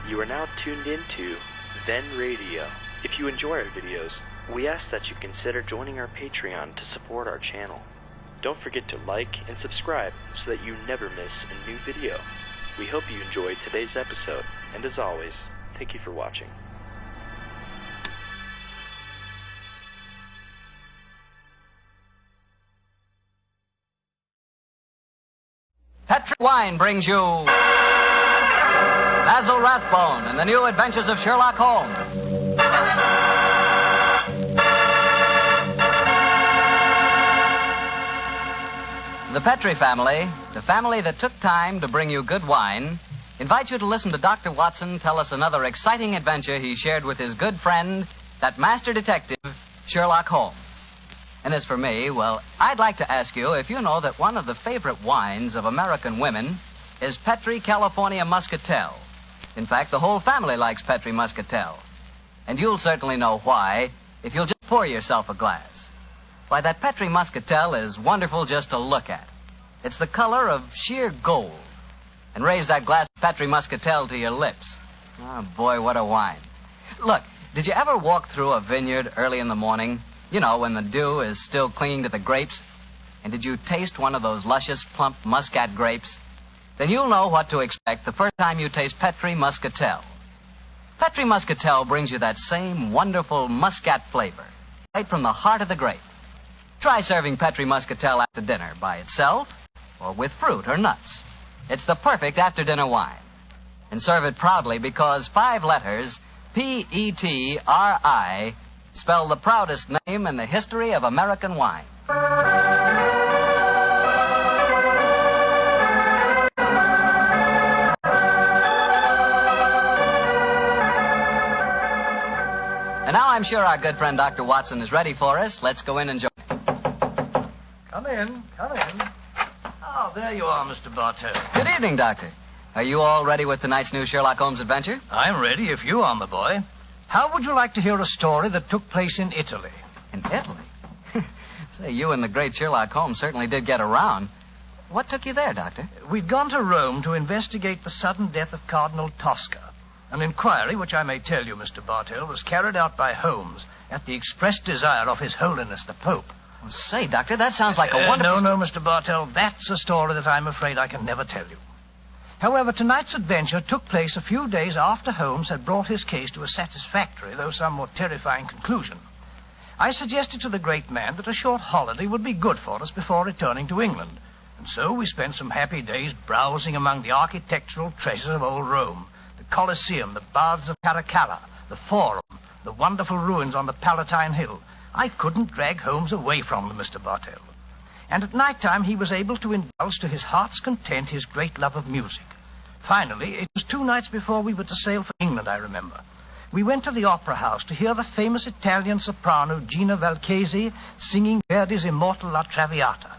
You are now tuned into Then Radio. If you enjoy our videos, we ask that you consider joining our Patreon to support our channel. Don't forget to like and subscribe so that you never miss a new video. We hope you enjoyed today's episode, and as always, thank you for watching. Petri Wine brings you Basil Rathbone and the new Adventures of Sherlock Holmes. The Petri family, the family that took time to bring you good wine, invites you to listen to Dr. Watson tell us another exciting adventure he shared with his good friend, that master detective, Sherlock Holmes. And as for me, well, I'd like to ask you if you know that one of the favorite wines of American women is Petri California Muscatel. In fact, the whole family likes Petri Muscatel. And you'll certainly know why if you'll just pour yourself a glass. Why, that Petri Muscatel is wonderful just to look at. It's the color of sheer gold. And raise that glass of Petri Muscatel to your lips. Oh, boy, what a wine. Look, did you ever walk through a vineyard early in the morning? You know, when the dew is still clinging to the grapes. And did you taste one of those luscious, plump muscat grapes? Then you'll know what to expect the first time you taste Petri Muscatel. Petri Muscatel brings you that same wonderful muscat flavor, right from the heart of the grape. Try serving Petri Muscatel after dinner by itself or with fruit or nuts. It's the perfect after-dinner wine. And serve it proudly because 5 letters, P-E-T-R-I, spell the proudest name in the history of American wine. And now I'm sure our good friend Dr. Watson is ready for us. Let's go in and join him. Come in. Oh, there you are, Mr. Bartell. Good evening, Doctor. Are you all ready with tonight's new Sherlock Holmes adventure? I'm ready if you are, my boy. How would you like to hear a story that took place in Italy? In Italy? Say, you and the great Sherlock Holmes certainly did get around. What took you there, Doctor? We'd gone to Rome to investigate the sudden death of Cardinal Tosca. An inquiry, which I may tell you, Mr. Bartell, was carried out by Holmes at the express desire of His Holiness the Pope. Oh, say, Doctor, that sounds like a wonderful... No, Mr. Bartell, that's a story that I'm afraid I can never tell you. However, tonight's adventure took place a few days after Holmes had brought his case to a satisfactory, though somewhat terrifying, conclusion. I suggested to the great man that a short holiday would be good for us before returning to England. And so we spent some happy days browsing among the architectural treasures of old Rome. The Colosseum, the Baths of Caracalla, the Forum, the wonderful ruins on the Palatine Hill. I couldn't drag Holmes away from them, Mr. Bartell. And at night time he was able to indulge to his heart's content his great love of music. Finally, it was 2 nights before we were to sail for England, I remember. We went to the opera house to hear the famous Italian soprano Gina Valchesi singing Verdi's immortal La Traviata.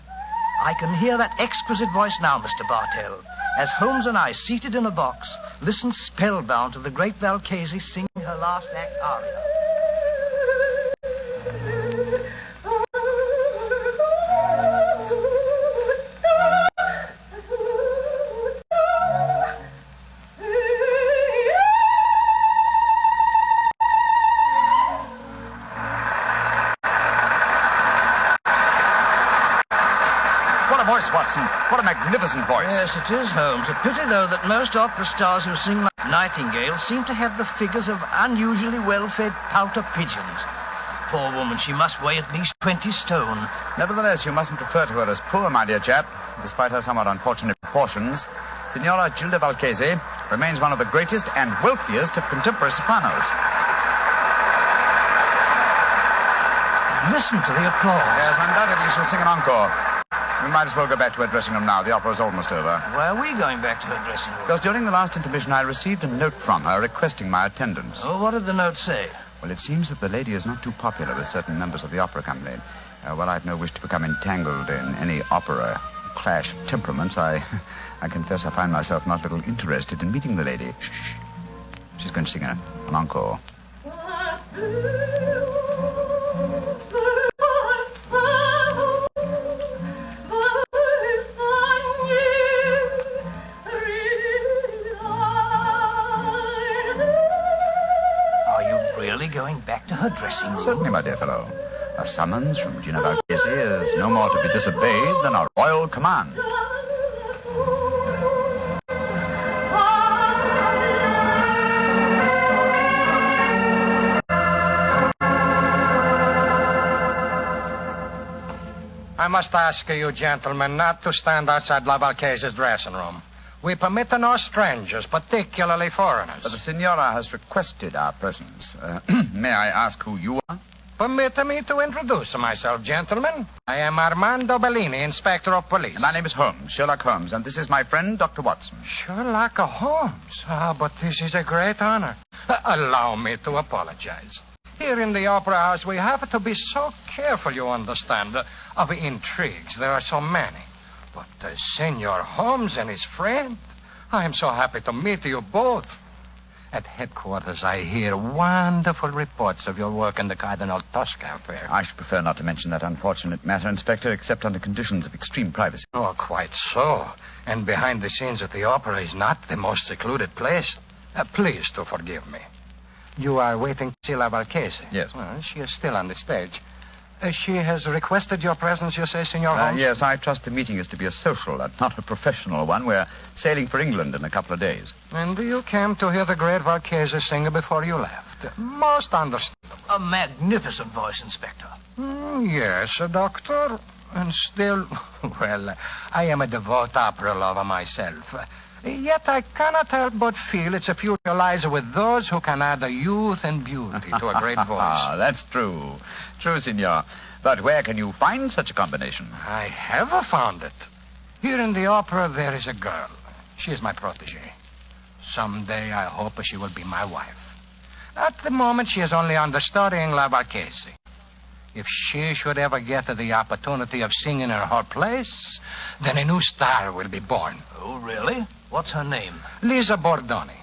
I can hear that exquisite voice now, Mr. Bartell, as Holmes and I, seated in a box, listened spellbound to the great Valchesi singing her last act aria. Watson. What a magnificent voice. Yes, it is, Holmes. A pity, though, that most opera stars who sing like Nightingale seem to have the figures of unusually well-fed pouter pigeons. Poor woman, she must weigh at least 20 stone. Nevertheless, you mustn't refer to her as poor, my dear chap. Despite her somewhat unfortunate proportions, Signora Gilda Valchesi remains one of the greatest and wealthiest of contemporary sopranos. Listen to the applause. Yes, undoubtedly she'll sing an encore. We might as well go back to her dressing room now. The opera's almost over. Why are we going back to her dressing room? Because during the last intermission, I received a note from her requesting my attendance. Oh, what did the note say? Well, it seems that the lady is not too popular with certain members of the opera company. Well, I've no wish to become entangled in any opera clash of temperaments. I confess I find myself not a little interested in meeting the lady. Shh. She's going to sing an encore. going back to her dressing room? Certainly, my dear fellow. A summons from Gina Valchese is no more to be disobeyed than a royal command. I must ask you, gentlemen, not to stand outside La Valchese's dressing room. We permit no strangers, particularly foreigners. But the Signora has requested our presence. May I ask who you are? Permit me to introduce myself, gentlemen. I am Armando Bellini, Inspector of Police. My name is Holmes, Sherlock Holmes, and this is my friend, Dr. Watson. Sherlock Holmes? But this is a great honor. Allow me to apologize. Here in the Opera House, we have to be so careful, you understand, of intrigues. There are so many. But Senor Holmes and his friend, I am so happy to meet you both. At headquarters, I hear wonderful reports of your work in the Cardinal Tosca affair. I should prefer not to mention that unfortunate matter, Inspector, except under conditions of extreme privacy. Oh, quite so. And behind the scenes at the opera is not the most secluded place. Please to forgive me. You are waiting to see La Valchese? Yes. Well, she is still on the stage. She has requested your presence, you say, Senor Holmes? Yes, I trust the meeting is to be a social and not a professional one. We're sailing for England in a couple of days. And you came to hear the great Valchese sing before you left. Most understandable. A magnificent voice, Inspector. Yes, Doctor. And still, well, I am a devout opera lover myself. Yet I cannot help but feel its future lies with those who can add a youth and beauty to a great voice. That's true. True, Signor. But where can you find such a combination? I have found it. Here in the opera, there is a girl. She is my protege. Someday, I hope she will be my wife. At the moment, she is only understudying La Valchese. If she should ever get the opportunity of singing in her place, then a new star will be born. Oh, really? What's her name? Lisa Bordoni.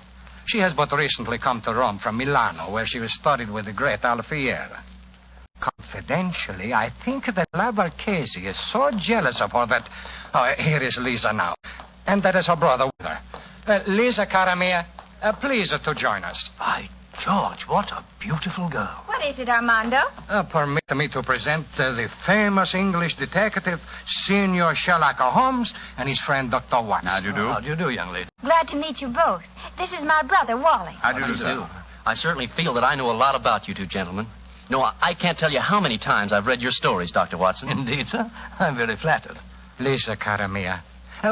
She has but recently come to Rome from Milano, where she was studied with the great Alfieri. Confidentially, I think that La Valchese is so jealous of her that... Oh, here is Lisa now. And that is her brother with her. Lisa, cara mia, please to join us. By George, what a beautiful girl. What is it, Armando? Permit me to present the famous English detective, Senor Sherlock Holmes, and his friend, Dr. Watson. How do you do? How do you do, young lady? Glad to meet you both. This is my brother, Wally. How do you do, sir? I certainly feel that I know a lot about you two gentlemen. No, I can't tell you how many times I've read your stories, Dr. Watson. Indeed, sir. I'm very flattered. Lisa, cara mia,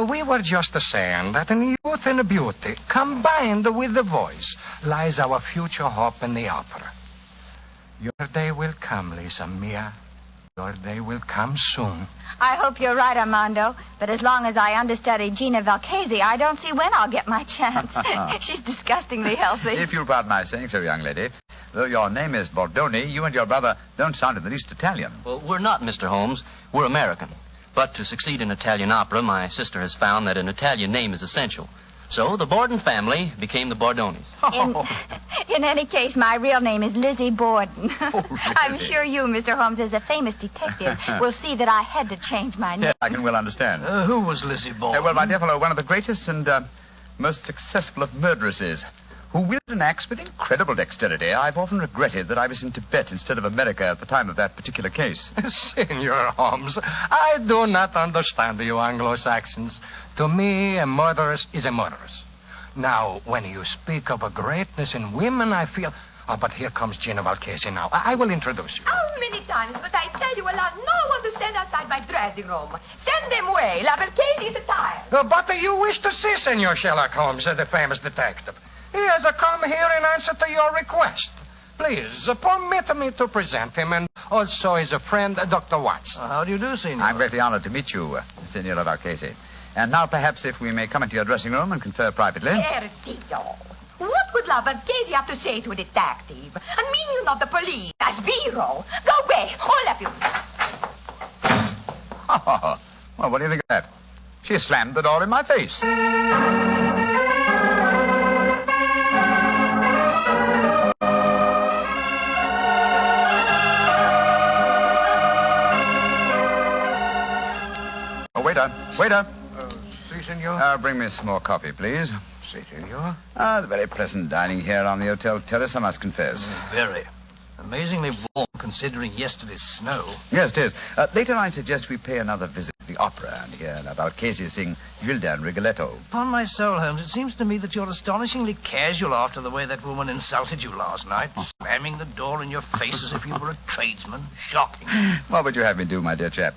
we were just saying that in youth and beauty, combined with the voice, lies our future hope in the opera. Your day will come, Lisa mia. Your day will come soon. I hope you're right, Armando. But as long as I understudy Gina Valchese, I don't see when I'll get my chance. She's disgustingly healthy. If you'll pardon my saying so, young lady, though your name is Bordoni, you and your brother don't sound in the least Italian. Well, we're not, Mr. Holmes. We're American. But to succeed in Italian opera, my sister has found that an Italian name is essential. So the Borden family became the Bordonis. In any case, my real name is Lizzie Borden. Oh, really? I'm sure you, Mr. Holmes, as a famous detective, will see that I had to change my name. Yes, I can well understand. Who was Lizzie Borden? Well, my dear fellow, one of the greatest and most successful of murderesses, who wielded an axe with incredible dexterity. I've often regretted that I was in Tibet instead of America at the time of that particular case. Senor Holmes, I do not understand you Anglo-Saxons. To me, a murderess is a murderess. Now, when you speak of a greatness in women, I feel... Oh, but here comes Gina Valchese now. I will introduce you. How many times must I tell you allow no one to stand outside my dressing room? Send them away. La Valchese is tired. But you wish to see Senor Sherlock Holmes, the famous detective. He has come here in answer to your request. Please, permit me to present him, and also his friend, Dr. Watson. How do you do, Senor? I'm greatly honored to meet you, Signora Valchese. And now, perhaps, if we may come into your dressing room and confer privately. Ertio. What would La Valchese have to say to a detective? I mean, you're not the police. That's Biro. Go away, all of you. Well, what do you think of that? She slammed the door in my face. Waiter. Si, senor. Bring me some more coffee, please. Si, senor. The very pleasant dining here on the hotel terrace, I must confess. Very. Amazingly warm, considering yesterday's snow. Yes, it is. Later I suggest we pay another visit to the opera and hear Valchesi sing Gilda and Rigoletto. Upon my soul, Holmes, it seems to me that you're astonishingly casual after the way that woman insulted you last night, slamming the door in your face as if you were a tradesman. Shocking. What would you have me do, my dear chap?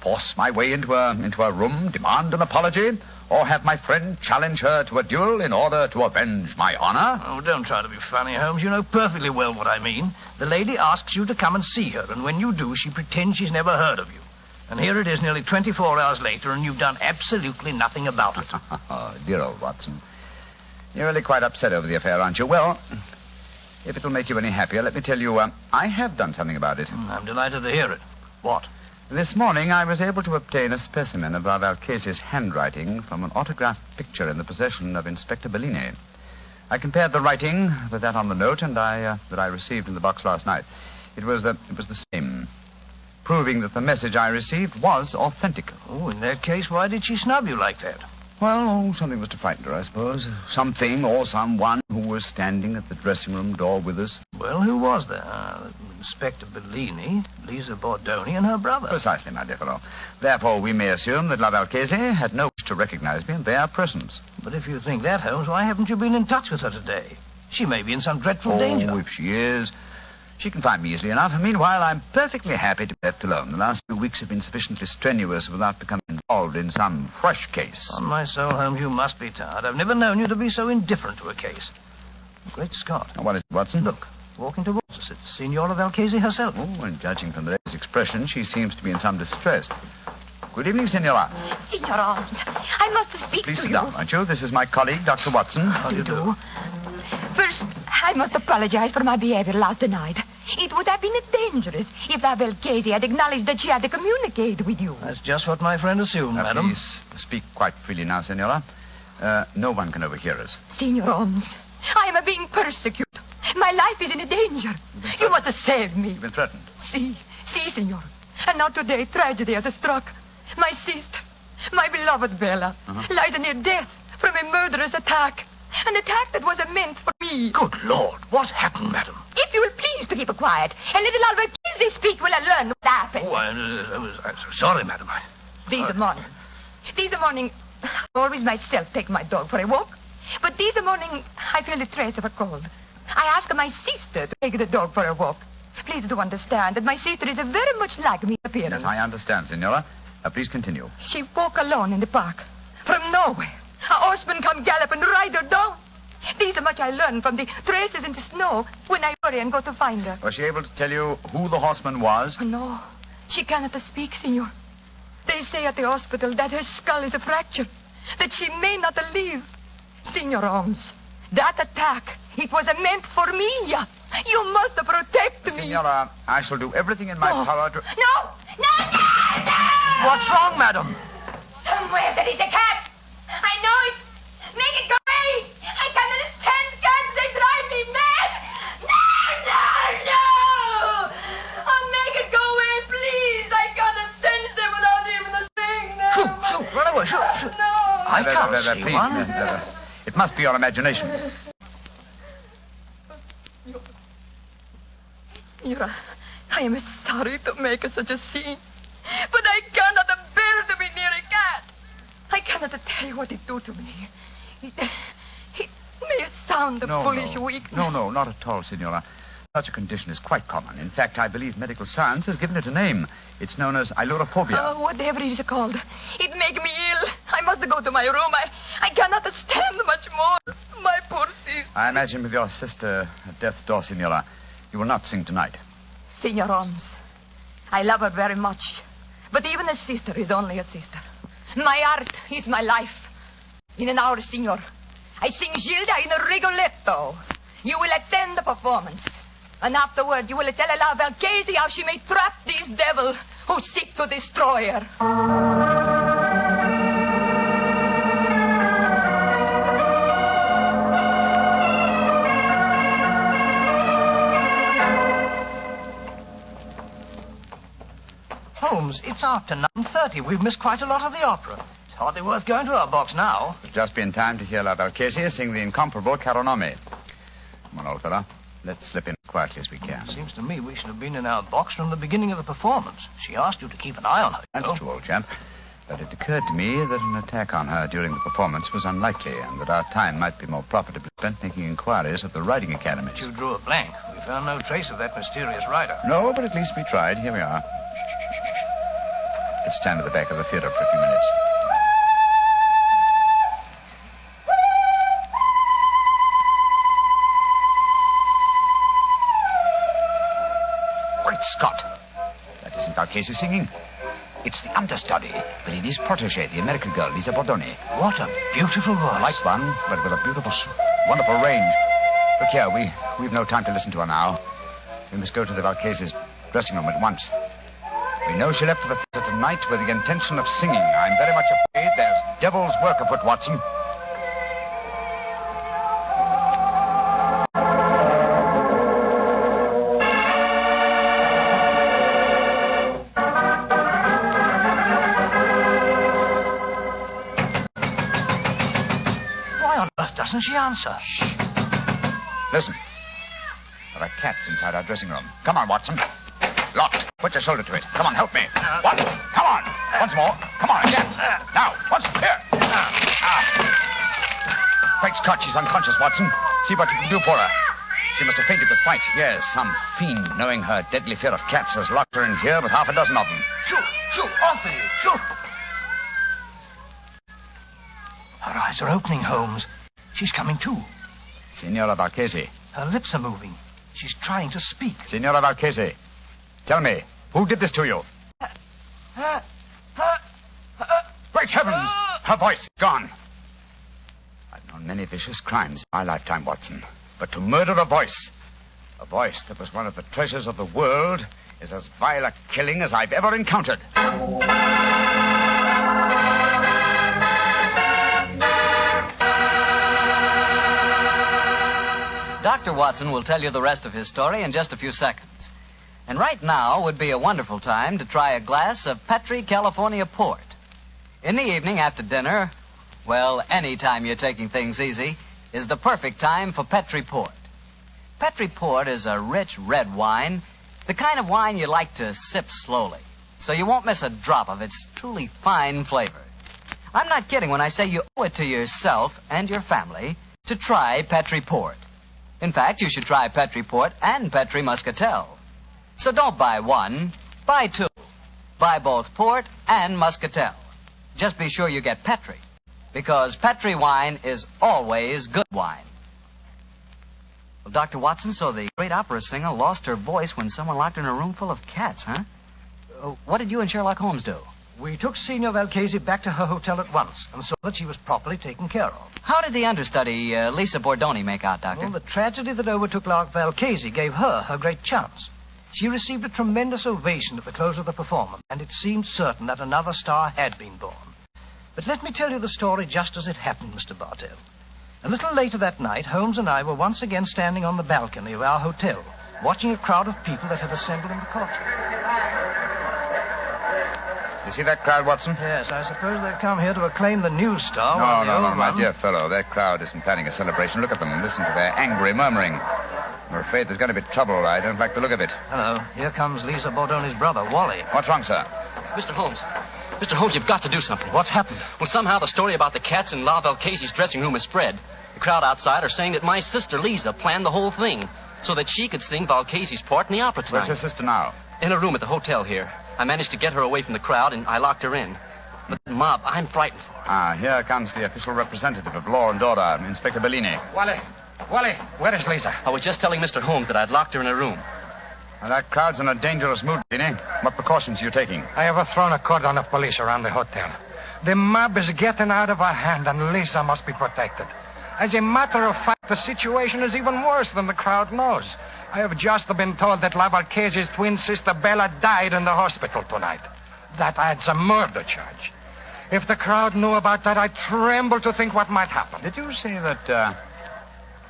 Force my way into a room, demand an apology, or have my friend challenge her to a duel in order to avenge my honor? Oh, don't try to be funny, Holmes. You know perfectly well what I mean. The lady asks you to come and see her, and when you do, she pretends she's never heard of you. And here it is nearly 24 hours later, and you've done absolutely nothing about it. Oh, dear old Watson. You're really quite upset over the affair, aren't you? Well, if it'll make you any happier, let me tell you, I have done something about it. I'm delighted to hear it. What? This morning I was able to obtain a specimen of Valchesi's handwriting from an autographed picture in the possession of Inspector Bellini. I compared the writing with that on the note and that I received in the box last night. It was the same, proving that the message I received was authentic. Oh, in that case, why did she snub you like that? Well, something was to frighten her, I suppose. Something or someone who was standing at the dressing room door with us. Well, who was there? Inspector Bellini, Lisa Bordoni, and her brother. Precisely, my dear fellow. Therefore, we may assume that La Valchesi had no wish to recognize me in their presence. But if you think that, Holmes, why haven't you been in touch with her today? She may be in some dreadful danger. Oh, if she is, she can find me easily enough. Meanwhile, I'm perfectly happy to be left alone. The last few weeks have been sufficiently strenuous without becoming involved in some fresh case. On my soul, Holmes, you must be tired. I've never known you to be so indifferent to a case. Great Scott. What is it, Watson? Look, walking towards us. It's Signora Valchesi herself. Oh, and judging from the lady's expression, she seems to be in some distress. Good evening, Signora. Signor Holmes, I must speak Please to sit you. down, won't you? This is my colleague, Dr. Watson. How do you do? First, I must apologize for my behavior last night. It would have been dangerous if La Valchesi had acknowledged that she had to communicate with you. That's just what my friend assumed, madam. Please speak quite freely now, Signora. No one can overhear us. Signor Holmes, I am being persecuted. My life is in danger. You must save me. You've been threatened. Si, Signor. And now today, tragedy has struck. My sister, my beloved Bella, lies near death from a murderous attack. An attack that was meant for me. Good Lord, what happened, madam? If you will please to keep quiet, and let La Valchesi speak, will I learn what happened. Oh, I'm so sorry, madam. This morning, I always myself take my dog for a walk. But this morning, I feel a trace of a cold. I ask my sister to take the dog for a walk. Please do understand that my sister is very much like me in appearance. Yes, I understand, Signora. Please continue. She walk alone in the park. From nowhere, a horseman come gallop and ride her down. This much I learned from the traces in the snow when I hurry and go to find her. Was she able to tell you who the horseman was? No, she cannot speak, Signor. They say at the hospital that her skull is fractured, that she may not live. Signor Holmes, that attack, it was meant for me. You must protect me. Signora, I shall do everything in my power to... No! What's wrong, madam? Somewhere there is a cat. I know it. Make it go away. I cannot stand cats. They drive me mad. No! Oh, make it go away, please. I cannot sense them without even seeing them. Shoot, run away, shoot. No. I can't see please, one. It must be your imagination. Signora, I am sorry to make such a scene, but I cannot bear to be near a cat. I cannot tell you what it do to me. It may sound a foolish weakness. No, not at all, Signora. Such a condition is quite common. In fact, I believe medical science has given it a name. It's known as ailurophobia. Oh, whatever it is called. It make me ill. I must go to my room. I cannot stand much more. My poor sister. I imagine with your sister at death's door, Signora, you will not sing tonight. Signor Holmes, I love her very much. But even a sister is only a sister. My art is my life. In an hour, Signor, I sing Gilda in a Rigoletto. You will attend the performance. And afterward, you will tell La Valchesi how she may trap this devil who seek to destroy her. Holmes, it's after 9:30. We've missed quite a lot of the opera. It's hardly worth going to our box now. We've just been time to hear La Valchesi sing the incomparable Caro Nome. Come on, old fella. Let's slip in. quietly as we can. Seems to me we should have been in our box from the beginning of the performance. She asked you to keep an eye on her. That's true, old chap. But it occurred to me that an attack on her during the performance was unlikely, and that our time might be more profitably spent making inquiries at the riding academies. You drew a blank. We found no trace of that mysterious rider. No, but at least we tried. Here we are. Let's stand at the back of the theater for a few minutes. Great Scott! That isn't Valchese singing. It's the understudy, Bellini's protege, the American girl, Lisa Bordoni. What a beautiful voice. Like one, but with a beautiful, wonderful range. Look here, we've no time to listen to her now. We must go to the Valchese's dressing room at once. We know she left for the theater tonight with the intention of singing. I'm very much afraid there's devil's work afoot, Watson. Doesn't she answer? Shh. Listen. There are cats inside our dressing room. Come on, Watson. Locked. Put your shoulder to it. Come on, help me. Watson, come on. Once more. Come on, again. Now, Watson, here. Great Scott, she's unconscious, Watson. See what you can do for her. She must have fainted with fright. Yes, some fiend, knowing her deadly fear of cats, has locked her in here with half a dozen of them. Shoot, off with you, shoot. Her eyes are opening, Holmes. She's coming to. Signora Valchese. Her lips are moving. She's trying to speak. Signora Valchese, tell me, who did this to you? Great heavens! Her voice is gone. I've known many vicious crimes in my lifetime, Watson. But to murder a voice that was one of the treasures of the world, is as vile a killing as I've ever encountered. Dr. Watson will tell you the rest of his story in just a few seconds. And right now would be a wonderful time to try a glass of Petri California Port. In the evening after dinner, well, any time you're taking things easy, is the perfect time for Petri Port. Petri Port is a rich red wine, the kind of wine you like to sip slowly, so you won't miss a drop of its truly fine flavor. I'm not kidding when I say you owe it to yourself and your family to try Petri Port. In fact, you should try Petri Port and Petri Muscatel. So don't buy one, buy two. Buy both Port and Muscatel. Just be sure you get Petri, because Petri wine is always good wine. Well, Dr. Watson, so the great opera singer lost her voice when someone locked her in a room full of cats, huh? What did you and Sherlock Holmes do? We took Signor Valchese back to her hotel at once and saw that she was properly taken care of. How did the understudy, Lisa Bordoni, make out, Doctor? Well, the tragedy that overtook Valchese gave her great chance. She received a tremendous ovation at the close of the performance, and it seemed certain that another star had been born. But let me tell you the story just as it happened, Mr. Bartell. A little later that night, Holmes and I were once again standing on the balcony of our hotel, watching a crowd of people that had assembled in the courtyard. You see that crowd, Watson? Yes, I suppose they've come here to acclaim the new star. No, my dear fellow. That crowd isn't planning a celebration. Look at them. Listen to their angry murmuring. I'm afraid there's going to be trouble. I don't like the look of it. Hello. Here comes Lisa Bordoni's brother, Wally. What's wrong, sir? Mr. Holmes, you've got to do something. What's happened? Well, somehow the story about the cats in La Valchese's dressing room has spread. The crowd outside are saying that my sister, Lisa, planned the whole thing so that she could sing Valchese's part in the opera tonight. Where's your sister now? In a room at the hotel here. I managed to get her away from the crowd, and I locked her in. But the mob, I'm frightened for her. Here comes the official representative of law and order, Inspector Bellini. Wally, where is Lisa? I was just telling Mr. Holmes that I'd locked her in a room. Well, that crowd's in a dangerous mood, Bellini. What precautions are you taking? I have thrown a cordon of police around the hotel. The mob is getting out of our hand, and Lisa must be protected. As a matter of fact, the situation is even worse than the crowd knows. I have just been told that La Valchese's twin sister Bella died in the hospital tonight. That adds a murder charge. If the crowd knew about that, I tremble to think what might happen. Did you say that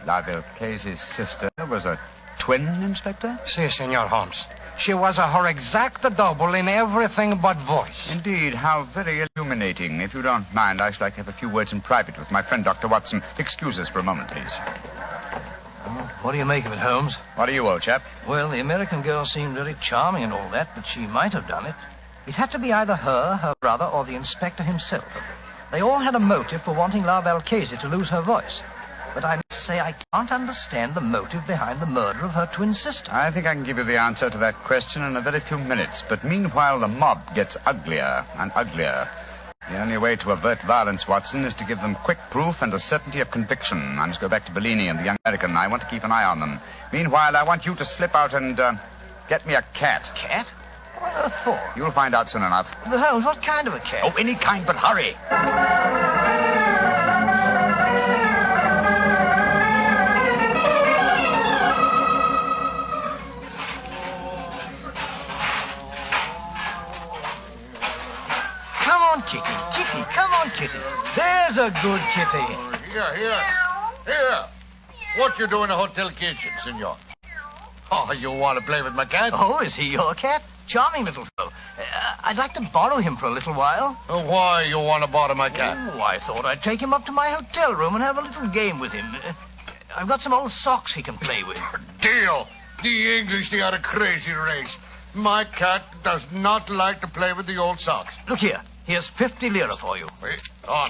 La Valchese's sister was a twin, Inspector? Si, Senor Holmes. She was her exact double in everything but voice. Indeed, how very illuminating. If you don't mind, I should like to have a few words in private with my friend, Dr. Watson. Excuse us for a moment, please. What do you make of it, Holmes? What do you, old chap? Well, the American girl seemed very charming and all that, but she might have done it. It had to be either her brother, or the inspector himself. They all had a motive for wanting La Valchese to lose her voice. But I must say I can't understand the motive behind the murder of her twin sister. I think I can give you the answer to that question in a very few minutes. But meanwhile, the mob gets uglier and uglier. The only way to avert violence, Watson, is to give them quick proof and a certainty of conviction. I must go back to Bellini and the young American. I want to keep an eye on them. Meanwhile, I want you to slip out and get me a cat. Cat? What on earth for? You'll find out soon enough. But Holmes, what kind of a cat? Oh, any kind, but hurry. Kitty, come on, Kitty. There's a good kitty. Here. What you do in the hotel kitchen, senor? Oh, you want to play with my cat? Oh, is he your cat? Charming little fellow. I'd like to borrow him for a little while. Why you want to borrow my cat? Oh, I thought I'd take him up to my hotel room and have a little game with him. I've got some old socks he can play with. Deal. The English, they are a crazy race. My cat does not like to play with the old socks. Look here. Here's 50 lira for you. Wait. Oh,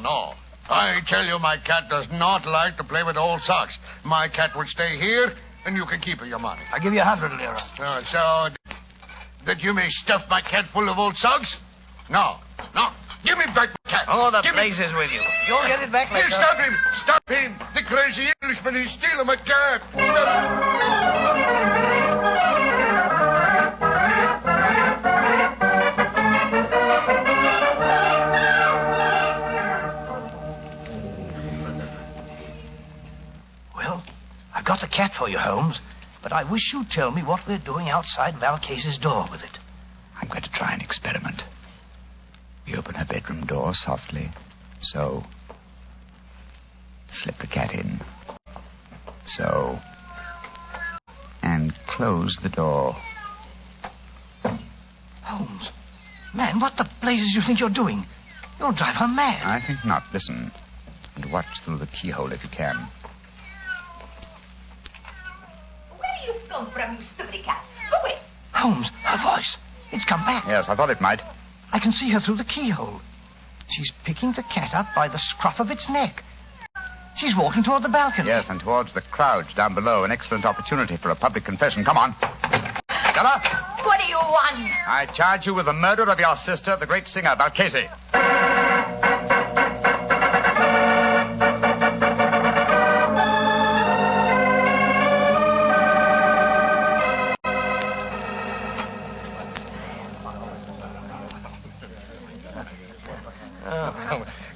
no. I tell you, my cat does not like to play with old socks. My cat will stay here, and you can keep your money. I'll give you 100 lira. So that you may stuff my cat full of old socks? No. Give me back my cat. Oh, the place is with you. You'll get it back later. Stop him. The crazy Englishman is stealing my cat. Stop. I've got the cat for you, Holmes, but I wish you'd tell me what we're doing outside Valchese's door with it. I'm going to try an experiment. We open her bedroom door softly. So. Slip the cat in. So. And close the door. Holmes, man, what the blazes do you think you're doing? You'll drive her mad. I think not. Listen. And watch through the keyhole if you can. Where you come from, you stupid cat? Go away. Holmes, her voice. It's come back. Yes, I thought it might. I can see her through the keyhole. She's picking the cat up by the scruff of its neck. She's walking toward the balcony. Yes, and towards the crowd down below. An excellent opportunity for a public confession. Come on. Stella! What do you want? I charge you with the murder of your sister, the great singer, Valchese.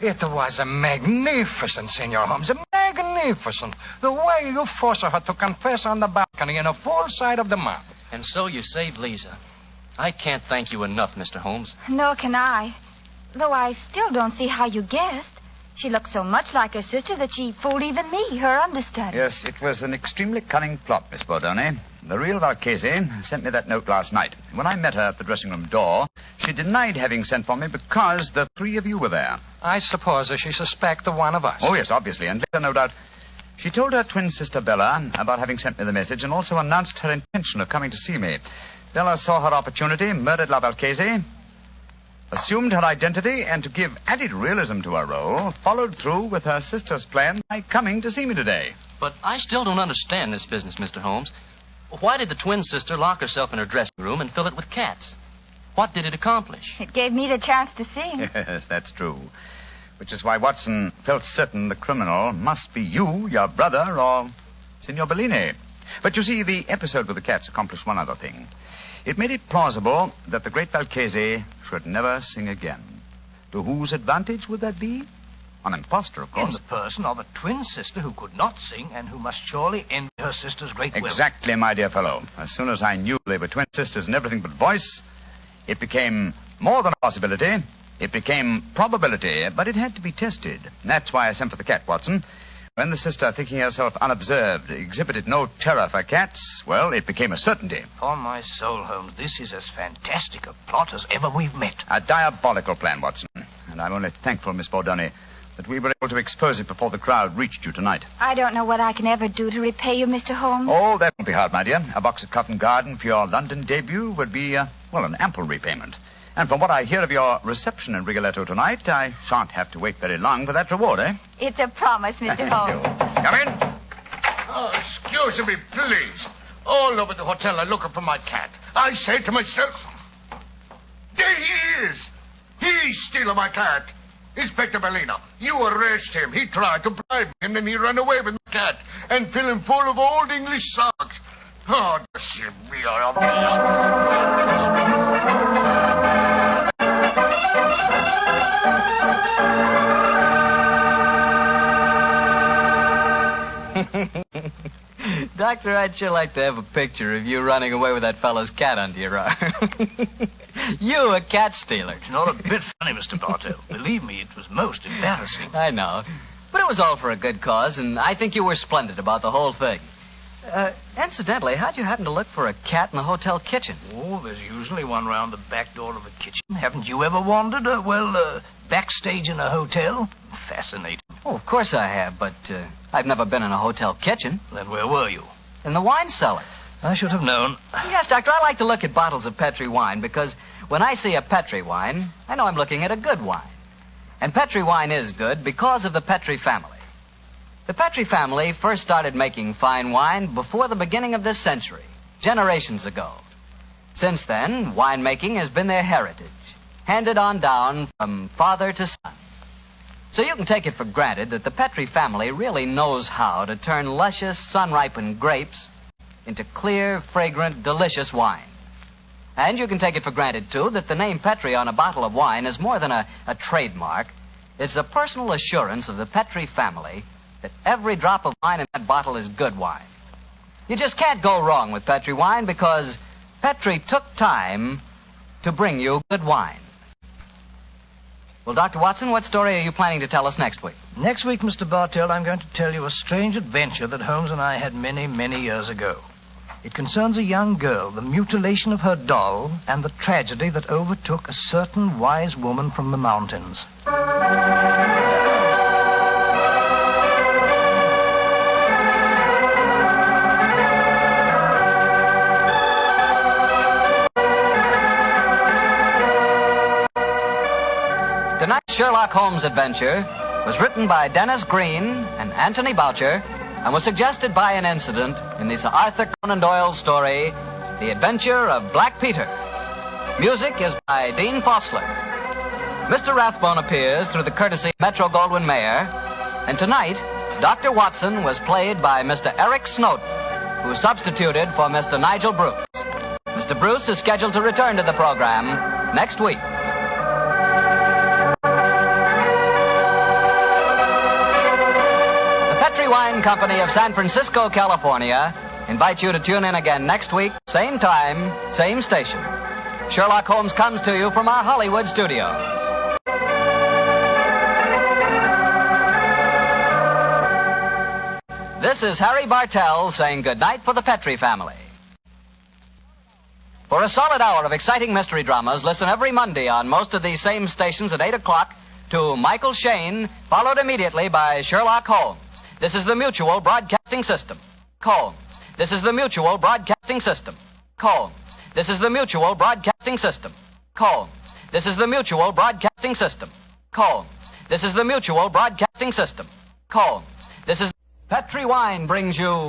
It was a magnificent, Senor Holmes. Magnificent. The way you forced her to confess on the balcony in a full sight of the mob. And so you saved Lisa. I can't thank you enough, Mr. Holmes. Nor can I. Though I still don't see how you guessed. She looked so much like her sister that she fooled even me, her understudy. Yes, it was an extremely cunning plot, Miss Bordone. The real Valchese sent me that note last night. When I met her at the dressing room door, she denied having sent for me because the three of you were there. I suppose she suspected one of us. Oh, yes, obviously. And later, no doubt, she told her twin sister Bella about having sent me the message and also announced her intention of coming to see me. Bella saw her opportunity, murdered La Valchese, assumed her identity, and to give added realism to her role, followed through with her sister's plan by coming to see me today. But I still don't understand this business, Mr. Holmes. Why did the twin sister lock herself in her dressing room and fill it with cats? What did it accomplish? It gave me the chance to sing. Yes, that's true. Which is why Watson felt certain the criminal must be you, your brother, or Signor Bellini. But you see, the episode with the cats accomplished one other thing. It made it plausible that the great Valchese should never sing again. To whose advantage would that be? An impostor, of course. In the person of a twin sister who could not sing and who must surely envy her sister's great will. Exactly, my dear fellow. As soon as I knew they were twin sisters in everything but voice, it became more than a possibility. It became probability, but it had to be tested. That's why I sent for the cat, Watson. When the sister, thinking herself unobserved, exhibited no terror for cats, well, it became a certainty. On my soul, Holmes, this is as fantastic a plot as ever we've met. A diabolical plan, Watson. And I'm only thankful, Miss Bordone, that we were able to expose it before the crowd reached you tonight. I don't know what I can ever do to repay you, Mr. Holmes. Oh, that won't be hard, my dear. A box at Covent Garden for your London debut would be, an ample repayment. And from what I hear of your reception in Rigoletto tonight, I shan't have to wait very long for that reward, eh? It's a promise, Mr. Holmes. Come in. Oh, excuse me, please. All over the hotel I'm looking for my cat. I say to myself, there he is. He's stealing my cat. Inspector Bellino, you arrest him. He tried to bribe me, and then he ran away with my cat and fill him full of old English socks. Oh, the Doctor, I'd sure like to have a picture of you running away with that fellow's cat under your arm. You, a cat stealer. It's not a bit funny, Mr. Bartell. Believe me, it was most embarrassing. I know. But it was all for a good cause, and I think you were splendid about the whole thing. Incidentally, how'd you happen to look for a cat in the hotel kitchen? Oh, there's usually one round the back door of the kitchen. Haven't you ever wandered, backstage in a hotel? Fascinating. Oh, of course I have, but I've never been in a hotel kitchen. Then where were you? In the wine cellar. I should have known. Yes, Doctor, I like to look at bottles of Petri wine because when I see a Petri wine, I know I'm looking at a good wine. And Petri wine is good because of the Petri family. The Petri family first started making fine wine before the beginning of this century, generations ago. Since then, winemaking has been their heritage, handed on down from father to son. So you can take it for granted that the Petri family really knows how to turn luscious, sun-ripened grapes into clear, fragrant, delicious wine. And you can take it for granted, too, that the name Petri on a bottle of wine is more than a trademark. It's a personal assurance of the Petri family that every drop of wine in that bottle is good wine. You just can't go wrong with Petri wine because Petri took time to bring you good wine. Well, Dr. Watson, what story are you planning to tell us next week? Next week, Mr. Bartell, I'm going to tell you a strange adventure that Holmes and I had many, many years ago. It concerns a young girl, the mutilation of her doll, and the tragedy that overtook a certain wise woman from the mountains. Tonight's Sherlock Holmes adventure was written by Dennis Green and Anthony Boucher and was suggested by an incident in the Sir Arthur Conan Doyle story, The Adventure of Black Peter. Music is by Dean Fossler. Mr. Rathbone appears through the courtesy of Metro-Goldwyn-Mayer, and tonight, Dr. Watson was played by Mr. Eric Snowden, who substituted for Mr. Nigel Bruce. Mr. Bruce is scheduled to return to the program next week. Wine Company of San Francisco, California, invites you to tune in again next week, same time, same station. Sherlock Holmes comes to you from our Hollywood studios. This is Harry Bartell saying goodnight for the Petri family. For a solid hour of exciting mystery dramas, listen every Monday on most of these same stations at 8 o'clock to Michael Shayne, followed immediately by Sherlock Holmes. This is the Mutual Broadcasting System. Holmes. This is the Mutual Broadcasting System. Holmes. This is the Mutual Broadcasting System. Holmes. This is the Mutual Broadcasting System. Holmes. This is the Mutual Broadcasting System. Holmes. This is... Petri Wine brings you...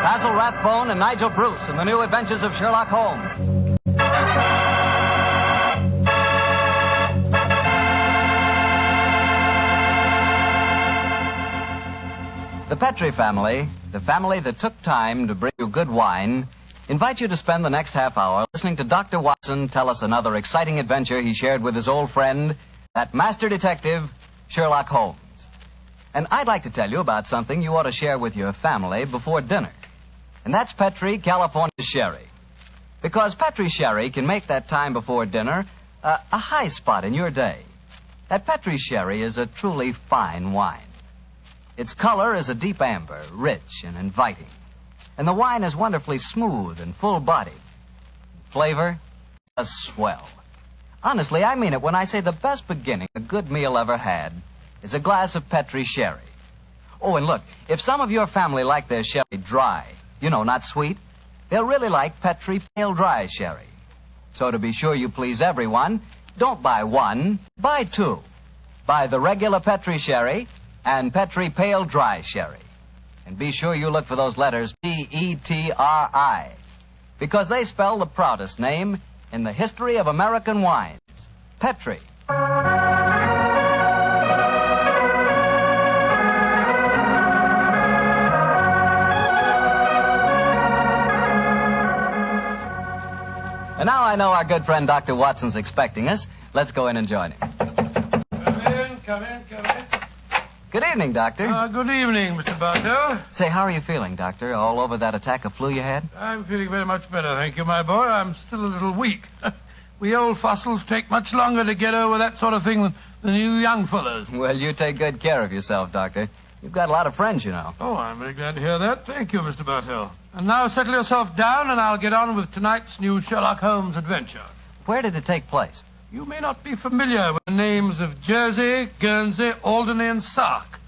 Basil Rathbone and Nigel Bruce in the new Adventures of Sherlock Holmes. The Petri family, the family that took time to bring you good wine, invite you to spend the next half hour listening to Dr. Watson tell us another exciting adventure he shared with his old friend, that master detective, Sherlock Holmes. And I'd like to tell you about something you ought to share with your family before dinner. And that's Petri California Sherry. Because Petri Sherry can make that time before dinner a high spot in your day. That Petri Sherry is a truly fine wine. Its color is a deep amber, rich and inviting. And the wine is wonderfully smooth and full-bodied. Flavor, a swell. Honestly, I mean it when I say the best beginning a good meal ever had is a glass of Petri sherry. Oh, and look, if some of your family like their sherry dry, not sweet, they'll really like Petri pale dry sherry. So to be sure you please everyone, don't buy one, buy two. Buy the regular Petri sherry and Petri pale dry sherry. And be sure you look for those letters P-E-T-R-I, because they spell the proudest name in the history of American wines, Petri. And now I know our good friend Dr. Watson's expecting us. Let's go in and join him. Come in. Good evening, Doctor. Good evening, Mr. Bartell. Say, how are you feeling, Doctor? All over that attack of flu you had? I'm feeling very much better, thank you, my boy. I'm still a little weak. We old fossils take much longer to get over that sort of thing than you young fellows. Well, you take good care of yourself, Doctor. You've got a lot of friends, you know. Oh, I'm very glad to hear that. Thank you, Mr. Bartell. And now settle yourself down, and I'll get on with tonight's new Sherlock Holmes adventure. Where did it take place? You may not be familiar with the names of Jersey, Guernsey, Alderney, and Sark,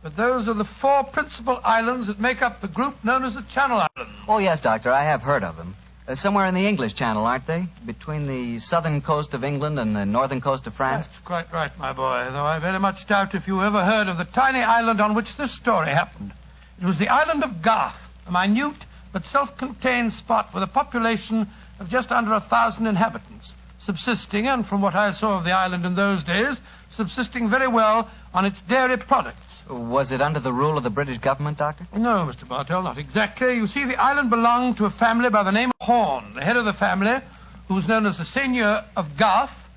but those are the 4 principal islands that make up the group known as the Channel Islands. Oh, yes, Doctor, I have heard of them. Somewhere in the English Channel, aren't they? Between the southern coast of England and the northern coast of France? That's quite right, my boy, though I very much doubt if you ever heard of the tiny island on which this story happened. It was the island of Garth, a minute but self-contained spot with a population of just under 1,000 inhabitants, subsisting, and from what I saw of the island in those days, subsisting very well on its dairy products. Was it under the rule of the British government, Doctor? No, Mr. Bartell, not exactly. You see, the island belonged to a family by the name of Horn. The head of the family, who was known as the Seigneur of Garth,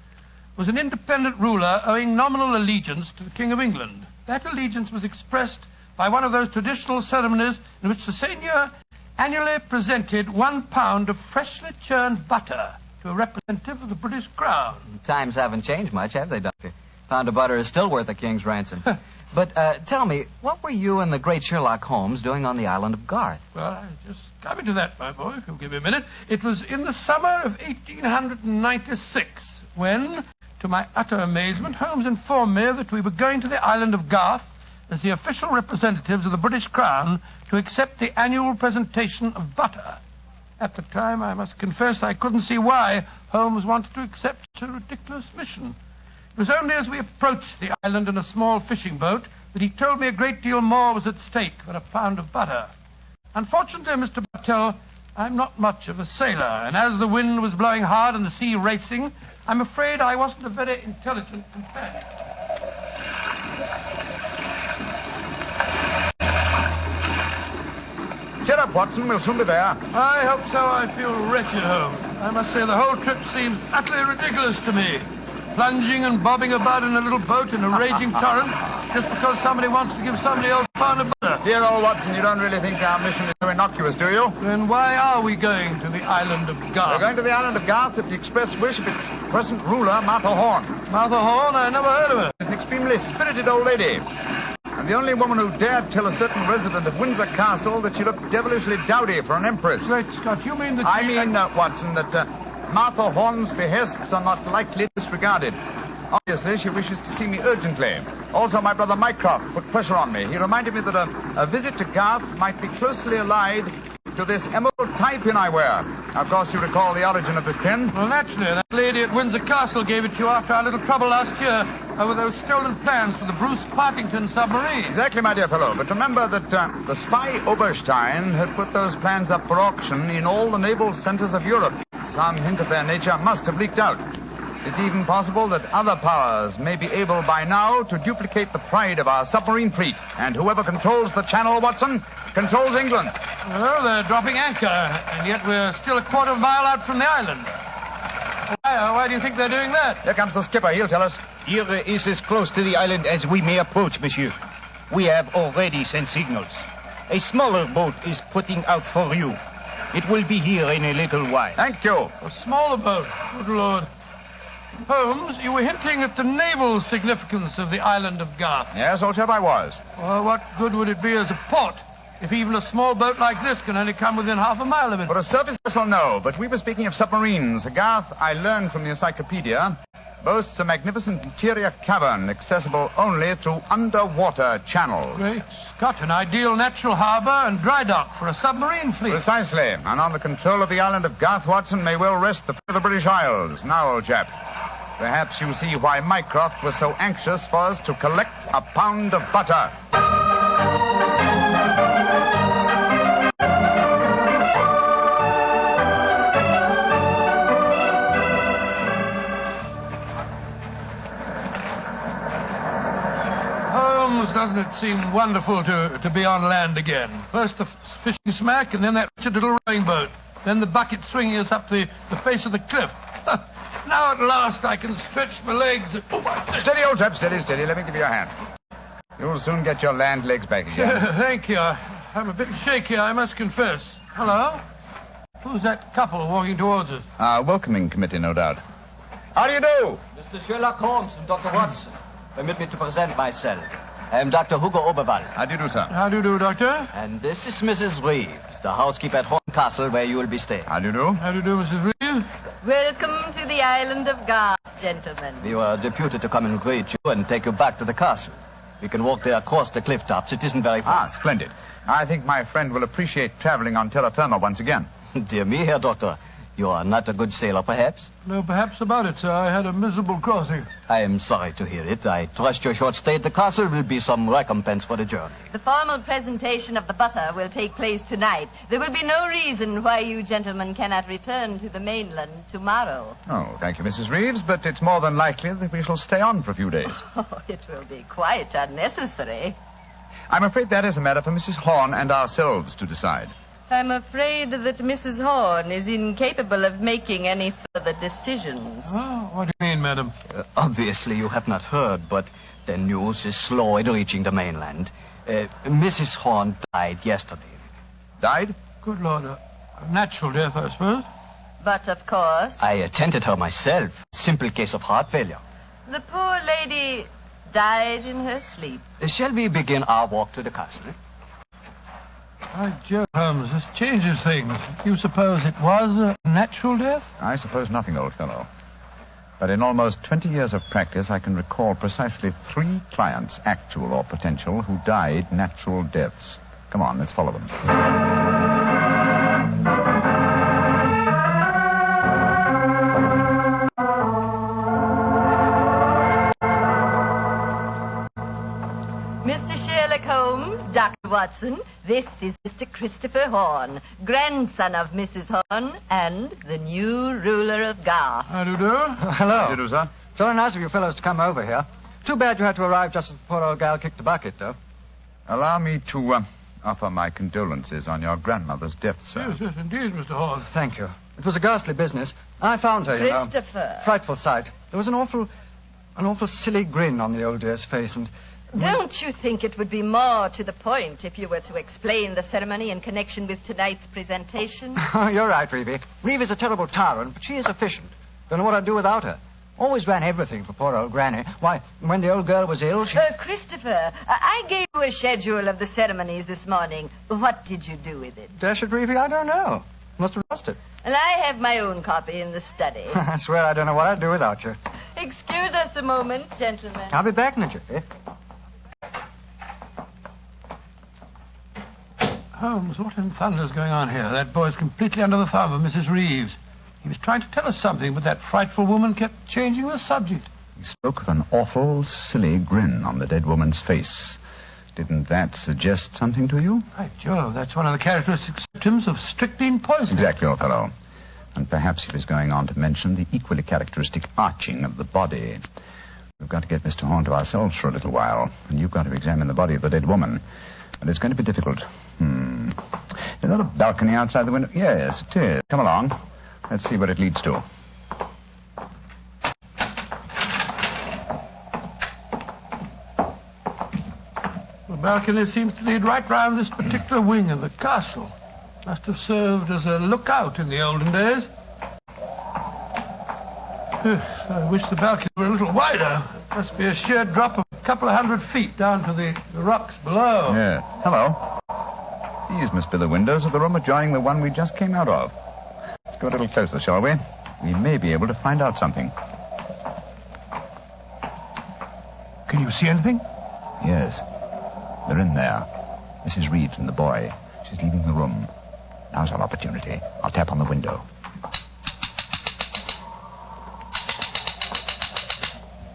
was an independent ruler owing nominal allegiance to the King of England. That allegiance was expressed by one of those traditional ceremonies in which the Seigneur annually presented 1 pound of freshly churned butter to a representative of the British Crown. Times haven't changed much, have they, Doctor? Pound of butter is still worth a king's ransom. But tell me, what were you and the great Sherlock Holmes doing on the island of Garth? Well, I just coming to that, my boy, if you'll give me a minute. It was in the summer of 1896 when, to my utter amazement, Holmes informed me that we were going to the island of Garth as the official representatives of the British Crown to accept the annual presentation of butter. At the time, I must confess, I couldn't see why Holmes wanted to accept such a ridiculous mission. It was only as we approached the island in a small fishing boat that he told me a great deal more was at stake than a pound of butter. Unfortunately, Mr. Bartell, I'm not much of a sailor, and as the wind was blowing hard and the sea racing, I'm afraid I wasn't a very intelligent companion. Cheer up, Watson. We'll soon be there. I hope so. I feel wretched, Holmes. I must say the whole trip seems utterly ridiculous to me. Plunging and bobbing about in a little boat in a raging torrent just because somebody wants to give somebody else a pound of butter. Dear old Watson, you don't really think our mission is so innocuous, do you? Then why are we going to the island of Garth? We're going to the island of Garth at the express wish of its present ruler, Martha Horn. Martha Horn? I never heard of her. She's an extremely spirited old lady, and the only woman who dared tell a certain resident of Windsor Castle that she looked devilishly dowdy for an empress. Great Scott, you mean that I mean, Watson, that Martha Horn's behests are not lightly disregarded. Obviously, she wishes to see me urgently. Also, my brother Mycroft put pressure on me. He reminded me that a visit to Garth might be closely allied to this emerald tie pin I wear. Of course, you recall the origin of this pin. Well, naturally. That lady at Windsor Castle gave it to you after our little trouble last year over those stolen plans for the Bruce Partington submarine. Exactly, my dear fellow. But remember that the spy Oberstein had put those plans up for auction in all the naval centers of Europe. Some hint of their nature must have leaked out. It's even possible that other powers may be able by now to duplicate the pride of our submarine fleet. And whoever controls the channel, Watson, controls England. Well, they're dropping anchor, and yet we're still a quarter mile out from the island. Why do you think they're doing that? Here comes the skipper. He'll tell us. Here is as close to the island as we may approach, monsieur. We have already sent signals. A smaller boat is putting out for you. It will be here in a little while. Thank you. A smaller boat? Good Lord. Holmes, you were hinting at the naval significance of the island of Garth. Yes, old chap, I was. Well, what good would it be as a port if even a small boat like this can only come within half a mile of it? For a surface vessel, no. But we were speaking of submarines. Garth, I learned from the encyclopedia, boasts a magnificent interior cavern accessible only through underwater channels. Great Scott, an ideal natural harbor and dry dock for a submarine fleet. Precisely. And on the control of the island of Garth, Watson may well rest the fate of the British Isles. Now, old chap, perhaps you see why Mycroft was so anxious for us to collect a pound of butter. Doesn't it seem wonderful to be on land again? First the fishing smack, and then that wretched little rowing boat. Then the bucket swinging us up the face of the cliff. Now at last I can stretch my legs. Steady, old chap, steady. Let me give you a hand. You'll soon get your land legs back again. Thank you. I'm a bit shaky, I must confess. Hello? Who's that couple walking towards us? Our welcoming committee, no doubt. How do you do? Mr. Sherlock Holmes and Dr. Watson. Permit me to present myself. I am Dr. Hugo Oberwald. How do you do, sir? How do you do, Doctor? And this is Mrs. Reeves, the housekeeper at Horn Castle, where you will be staying. How do you do? How do you do, Mrs. Reeves? Welcome to the island of Garth, gentlemen. We were deputed to come and greet you and take you back to the castle. We can walk there across the cliff tops. It isn't very far. Splendid. I think my friend will appreciate traveling on terra firma once again. Dear me, Herr Doctor. You are not a good sailor, perhaps? No, perhaps about it, sir. I had a miserable crossing. I am sorry to hear it. I trust your short stay at the castle will be some recompense for the journey. The formal presentation of the butter will take place tonight. There will be no reason why you gentlemen cannot return to the mainland tomorrow. Oh, thank you, Mrs. Reeves, but it's more than likely that we shall stay on for a few days. Oh, it will be quite unnecessary. I'm afraid that is a matter for Mrs. Horn and ourselves to decide. I'm afraid that Mrs. Horn is incapable of making any further decisions. Oh, what do you mean, madam? Obviously, you have not heard, but the news is slow in reaching the mainland. Mrs. Horn died yesterday. Died? Good Lord. A natural death, I suppose. But, of course... I attended her myself. Simple case of heart failure. The poor lady died in her sleep. Shall we begin our walk to the castle? By Jove, Holmes, this changes things. You suppose it was a natural death? I suppose nothing, old fellow. But in almost 20 years of practice, I can recall precisely 3 clients, actual or potential, who died natural deaths. Come on, let's follow them. Mr. Sherlock Holmes, Dr. Watson, this is Mr. Christopher Horn, grandson of Mrs. Horn and the new ruler of Garth. How do you do? Hello. How do you do, sir? Very nice of you fellows to come over here. Too bad you had to arrive just as the poor old gal kicked the bucket, though. Allow me to offer my condolences on your grandmother's death, sir. Yes, indeed, Mr. Horn. Thank you. It was a ghastly business. I found her, you know. Christopher. Frightful sight. There was an awful silly grin on the old dear's face, and... Don't you think it would be more to the point if you were to explain the ceremony in connection with tonight's presentation? You're right, Reeve. Reeve is a terrible tyrant, but she is efficient. Don't know what I'd do without her. Always ran everything for poor old Granny. Why, when the old girl was ill, she... Christopher, I gave you a schedule of the ceremonies this morning. What did you do with it? Dash it, Reeve, I don't know. Must have lost it. Well, I have my own copy in the study. I swear I don't know what I'd do without you. Excuse us a moment, gentlemen. I'll be back in a jiffy. Holmes, what in thunder is going on here? That boy's completely under the thumb of Mrs. Reeves. He was trying to tell us something, but that frightful woman kept changing the subject. He spoke of an awful, silly grin on the dead woman's face. Didn't that suggest something to you? By Jove, that's one of the characteristic symptoms of strychnine poisoning. Exactly, old fellow. And perhaps he was going on to mention the equally characteristic arching of the body. We've got to get Mr. Horn to ourselves for a little while, and you've got to examine the body of the dead woman. But it's going to be difficult. Is that a balcony outside the window? Yes, it is. Come along. Let's see what it leads to. The balcony seems to lead right round this particular wing of the castle. Must have served as a lookout in the olden days. I wish the balcony were a little wider. Must be a sheer drop of a couple of 100 feet down to the rocks below. Yeah. Hello. These must be the windows of the room adjoining the one we just came out of. Let's go a little closer, shall we? We may be able to find out something. Can you see anything? Yes. They're in there. Mrs. Reeves and the boy. She's leaving the room. Now's our opportunity. I'll tap on the window.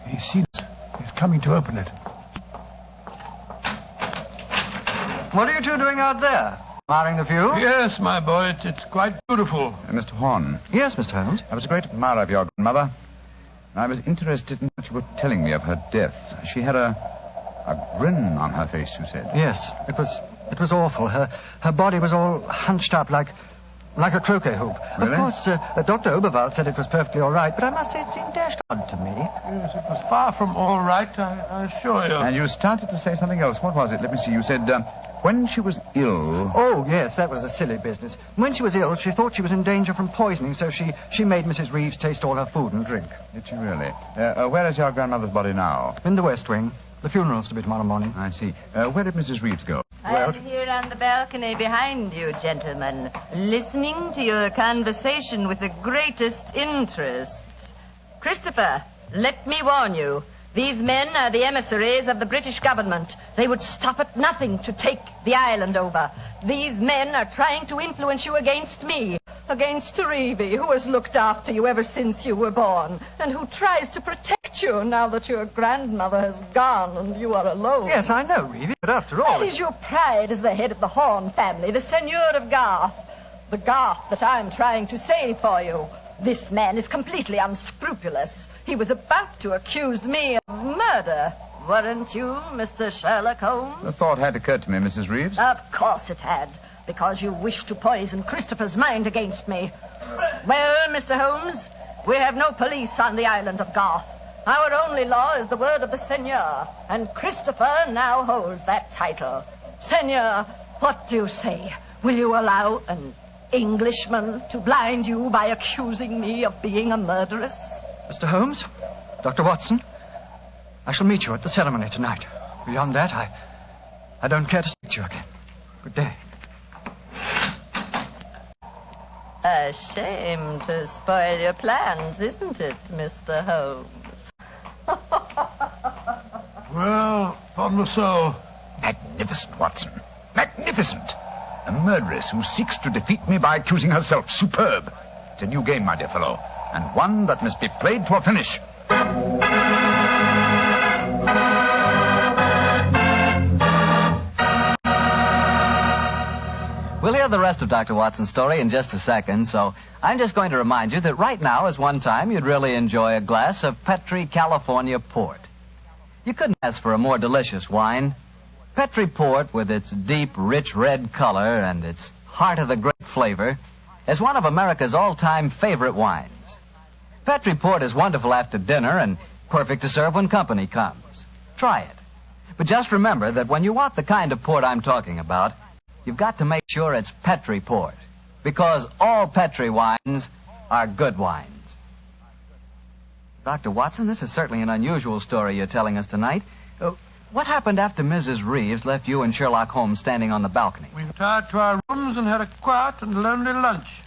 He's seen us. He's coming to open it. What are you two doing out there? Admiring the view? Yes, my boy. It's quite beautiful. Mr. Horn. Yes, Mr. Holmes. I was a great admirer of your grandmother. I was interested in what you were telling me of her death. She had a grin on her face, you said. Yes, it was awful. Her body was all hunched up like a croquet hoop. Really? Of course, Dr. Oberwald said it was perfectly all right, but I must say it seemed dashed odd to me. Yes, it was far from all right, I assure you. And you started to say something else. What was it? Let me see. You said, when she was ill... Oh, yes, that was a silly business. When she was ill, she thought she was in danger from poisoning, so she made Mrs. Reeves taste all her food and drink. Did she really? Where is your grandmother's body now? In the West Wing. The funeral's to be tomorrow morning. I see. Where did Mrs. Reeves go? I'm here on the balcony behind you, gentlemen, listening to your conversation with the greatest interest. Christopher, let me warn you. These men are the emissaries of the British government. They would stop at nothing to take the island over. These men are trying to influence you against me, against Reevy, who has looked after you ever since you were born, and who tries to protect you now that your grandmother has gone and you are alone. Yes, I know, Reevy, but after all... That is your pride as the head of the Horn family, the Seigneur of Garth. The Garth that I'm trying to save for you. This man is completely unscrupulous. He was about to accuse me of murder. Weren't you, Mr. Sherlock Holmes? The thought had occurred to me, Mrs. Reeves. Of course it had, because you wished to poison Christopher's mind against me. Well, Mr. Holmes, we have no police on the island of Garth. Our only law is the word of the Seigneur, and Christopher now holds that title. Seigneur, what do you say? Will you allow an Englishman to blind you by accusing me of being a murderess? Mr. Holmes, Dr. Watson, I shall meet you at the ceremony tonight. Beyond that, I don't care to speak to you again. Good day. A shame to spoil your plans, isn't it, Mr. Holmes? Well, upon my soul. Magnificent, Watson. Magnificent. A murderess who seeks to defeat me by accusing herself. Superb. It's a new game, my dear fellow, and one that must be played to a finish. We'll hear the rest of Dr. Watson's story in just a second, so I'm just going to remind you that right now is one time you'd really enjoy a glass of Petri California Port. You couldn't ask for a more delicious wine. Petri Port, with its deep, rich red color and its heart of the grape flavor, is one of America's all-time favorite wines. Petri Port is wonderful after dinner and perfect to serve when company comes. Try it. But just remember that when you want the kind of port I'm talking about, you've got to make sure it's Petri Port, because all Petri wines are good wines. Dr. Watson, this is certainly an unusual story you're telling us tonight. What happened after Mrs. Reeves left you and Sherlock Holmes standing on the balcony? We retired to our rooms and had a quiet and lonely lunch.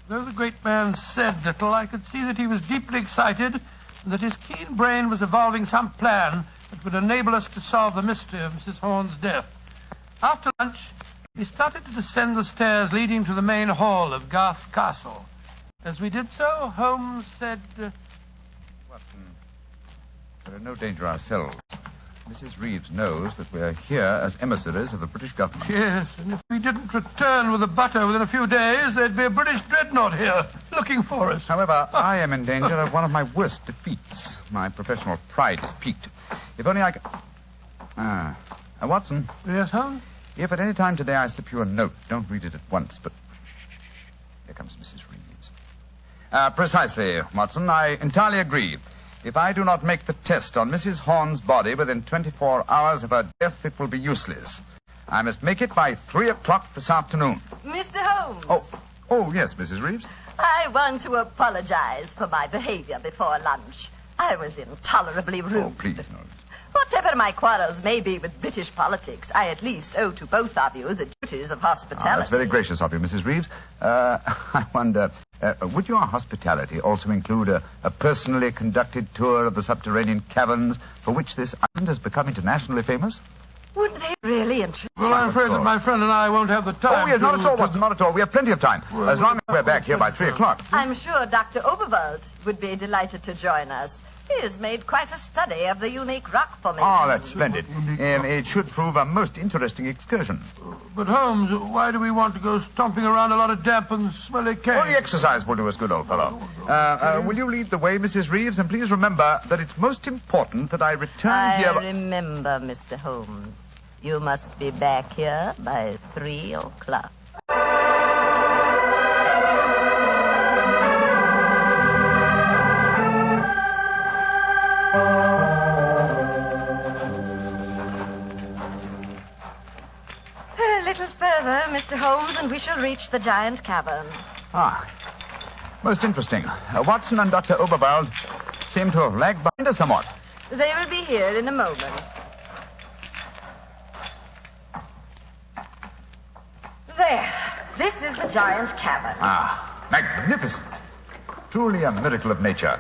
Though the great man said little, I could see that he was deeply excited and that his keen brain was evolving some plan that would enable us to solve the mystery of Mrs. Horn's death. After lunch, we started to descend the stairs leading to the main hall of Garth Castle. As we did so, Holmes said... Watson, we're in no danger ourselves. Mrs. Reeves knows that we're here as emissaries of the British government. Yes, and if we didn't return with the butter within a few days, there'd be a British dreadnought here looking for us. However, I am in danger of one of my worst defeats. My professional pride is piqued. If only I could... Watson. Yes, Holmes? If at any time today I slip you a note, don't read it at once, but... Shh. Here comes Mrs. Reeves. Precisely, Watson. I entirely agree. If I do not make the test on Mrs. Horn's body within 24 hours of her death, it will be useless. I must make it by 3 o'clock this afternoon. Mr. Holmes. Oh, yes, Mrs. Reeves. I want to apologize for my behavior before lunch. I was intolerably rude. Oh, please, no. Whatever my quarrels may be with British politics, I at least owe to both of you the duties of hospitality. That's very gracious of you, Mrs. Reeves. I wonder, Would your hospitality also include a personally conducted tour of the subterranean caverns for which this island has become internationally famous? Would they really interest you? Well, I'm afraid that my friend and I won't have the time. Oh, yes, not at all, Watson, not at all. We have plenty of time. As long as we're back here by 3 o'clock. I'm sure Dr. Oberwald would be delighted to join us. He has made quite a study of the unique rock formation. Oh, that's splendid. It should prove a most interesting excursion. But, Holmes, why do we want to go stomping around a lot of damp and smelly caves? Well, the exercise will do us good, old fellow. Will you lead the way, Mrs. Reeves? And please remember that it's most important that I return here... I remember, Mr. Holmes. You must be back here by 3 o'clock. A little further, Mr. Holmes, and we shall reach the giant cavern. Ah, most interesting. Watson and Dr. Oberwald seem to have lagged behind us somewhat. They will be here in a moment. There. This is the giant cavern. Ah, magnificent. Truly a miracle of nature.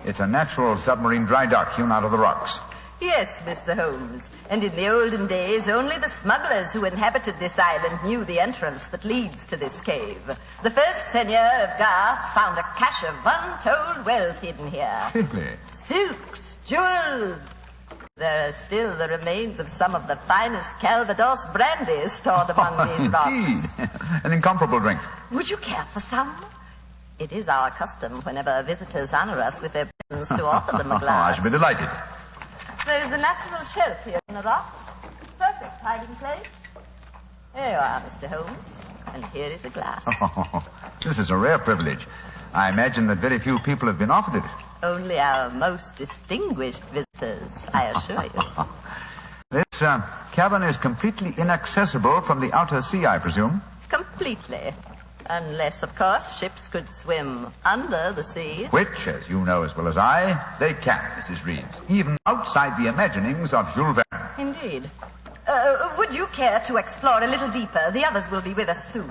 It's a natural submarine dry dock hewn out of the rocks. Yes, Mr. Holmes. And in the olden days, only the smugglers who inhabited this island knew the entrance that leads to this cave. The first seigneur of Garth found a cache of untold wealth hidden here. Really? Silks, jewels. There are still the remains of some of the finest Calvados brandy stored among these rocks. Indeed. An incomparable drink. Would you care for some? It is our custom whenever visitors honor us with their presence to offer them a glass. I should be delighted. There is a natural shelf here in the rocks. Perfect hiding place. Here you are, Mr. Holmes. And here is a glass. Oh, this is a rare privilege. I imagine that very few people have been offered it. Only our most distinguished visitors, I assure you. This cavern is completely inaccessible from the outer sea, I presume. Completely. Unless, of course, ships could swim under the sea. Which, as you know as well as I, they can, Mrs. Reeves. Even outside the imaginings of Jules Verne. Indeed. Would you care to explore a little deeper? The others will be with us soon.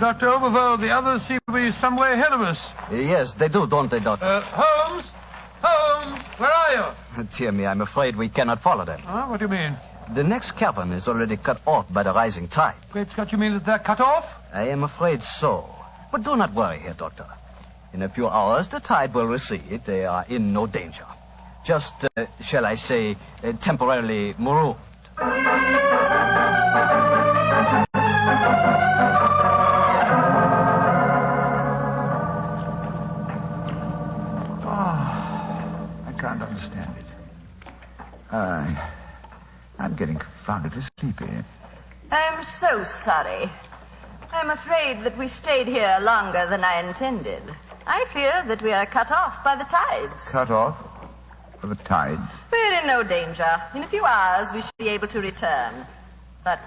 Dr. Oberwald, the others seem to be some way ahead of us. Yes, they do, don't they, Doctor? Holmes? Holmes, where are you? Dear me, I'm afraid we cannot follow them. What do you mean? The next cavern is already cut off by the rising tide. Great Scott, you mean that they're cut off? I am afraid so. But do not worry here, Doctor. In a few hours, the tide will recede. They are in no danger. Just, shall I say, temporarily marooned. Understand it. I'm getting confoundedly sleepy. I'm so sorry. I'm afraid that we stayed here longer than I intended. I fear that we are cut off by the tides. Cut off? For the tides? We're in no danger. In a few hours, we should be able to return. But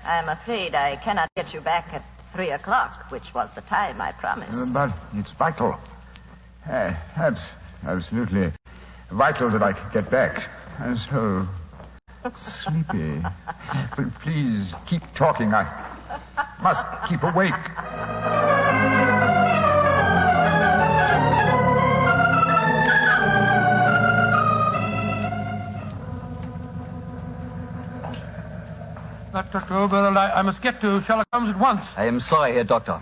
I'm afraid I cannot get you back at 3 o'clock, which was the time I promised. But it's vital. Absolutely vital that I get back. I'm so sleepy. But please keep talking. I must keep awake. Dr. Oberwald, I must get to Sherlock Holmes at once. I am sorry here, Doctor,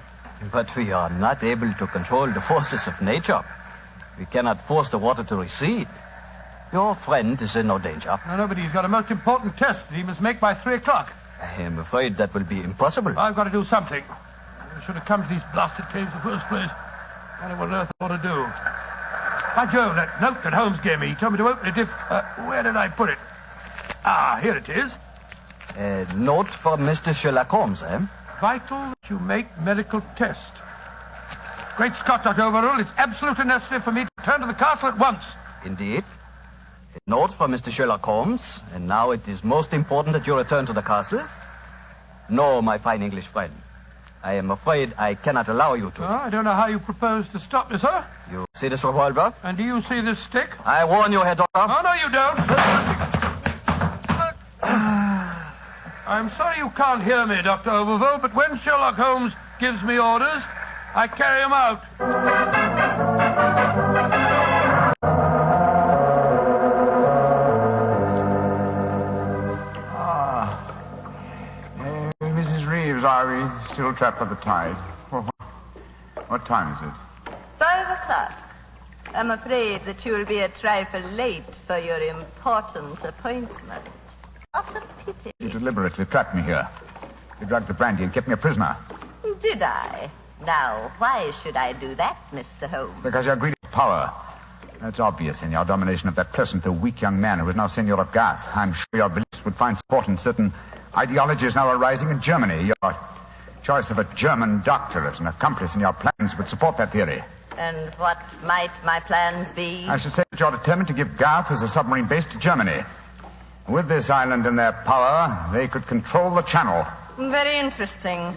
but we are not able to control the forces of nature. We cannot force the water to recede. Your friend is in no danger. No, but he's got a most important test that he must make by 3 o'clock. I am afraid that will be impossible. I've got to do something. I should have come to these blasted caves in the first place. I don't know what on earth I ought to do. By Jove, that note that Holmes gave me, he told me to open it if... where did I put it? Ah, here it is. A note from Mr. Sherlock Holmes, eh? Vital that you make medical test. Great Scott, Dr. Oberwald, it's absolutely necessary for me to return to the castle at once. Indeed. A note from Mr. Sherlock Holmes, and now it is most important that you return to the castle. No, my fine English friend. I am afraid I cannot allow you to. I don't know how you propose to stop me, sir. You see this revolver? And do you see this stick? I warn you, Herr Doctor. Oh, no, you don't. I'm sorry you can't hear me, Dr. Oberville, but when Sherlock Holmes gives me orders, I carry them out. Mrs. Reeves, are we still trapped by the tide? What time is it? 5 o'clock. I'm afraid that you will be a trifle late for your important appointment. What a pity. You deliberately trapped me here. You drugged the brandy and kept me a prisoner. Did I? Now, why should I do that, Mr. Holmes? Because you're greedy for power. That's obvious in your domination of that pleasant though weak young man who is now Senor of Garth. I'm sure your beliefs would find support in certain ideologies now arising in Germany. Your choice of a German doctor as an accomplice in your plans would support that theory. And what might my plans be? I should say that you're determined to give Garth as a submarine base to Germany. With this island in their power, they could control the channel. Very interesting.